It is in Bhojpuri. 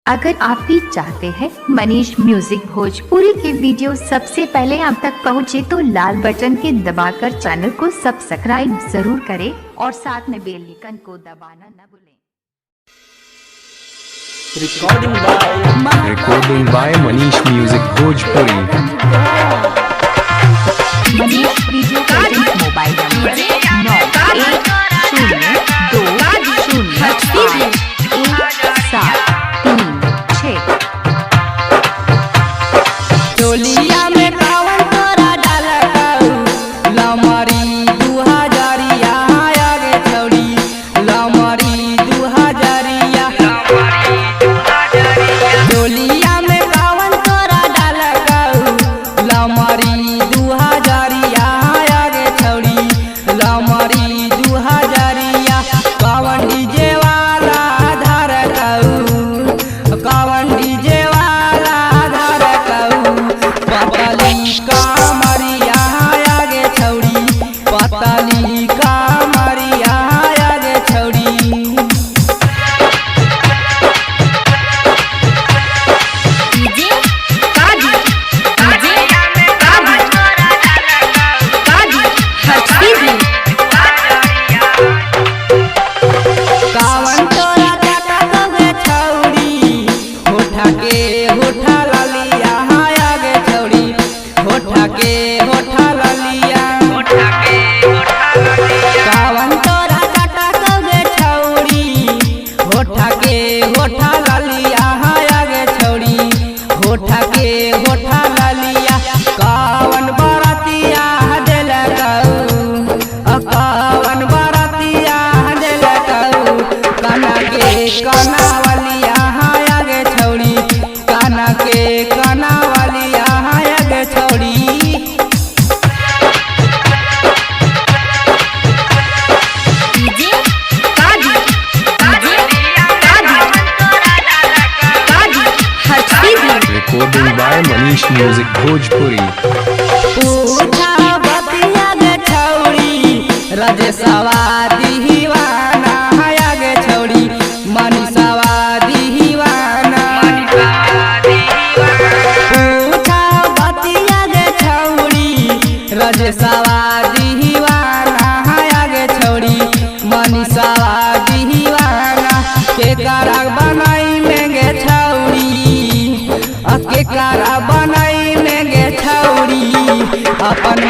अगर आप भी चाहते हैं मनीष म्यूजिक भोजपुरी के वीडियो सबसे पहले आप तक पहुंचे तो लाल बटन के दबाकर चैनल को सब्सक्राइब जरूर करें और साथ में बेल आइकन को दबाना न भूलें। Recording by Manish Music Bhojpuri। Manish video present mobile number 91201736। टोलिया में कावन तोरा डालकाऊ लमरी 2000 आगे छौड़ी लमरी 2000 टोलिया में कावन तोरा डालकाऊ लमरी 2000 आगे छौड़ी लमरी 2000 कावन डीजे वाला धार काऊ कावन डीजे वाला धार काऊ पतली कामरिया आगे छौड़ी पतली कामरिया आगे छौड़ी कावन तोरा काका कहे छौड़ी होठा के होठा लालिया आगे छौड़ी होठा के होठा लालिया कावन तोरा काका कहे छौड़ी होठा के होठा लालिया आगे छौड़ी होठा के होठा लालिया कावन बरतिया देलकाऊ कावन बरतिया देलकाऊ काना के कानावलिया आगे छौड़ी काना के कानावलिया आगे छौड़ी Recording by Manish Music Bhojpuri। पूछा बतिया गे छौड़ी रजसवा दीवाना आगे छौड़ी मनीषवा दीवाना पूछा बतिया गे छौड़ी रजसवा दीवाना आगे छौड़ी मनीषवा दीवाना के करा बनाई में गे छौड़ी के करा बनाई में गे छौड़ी अपन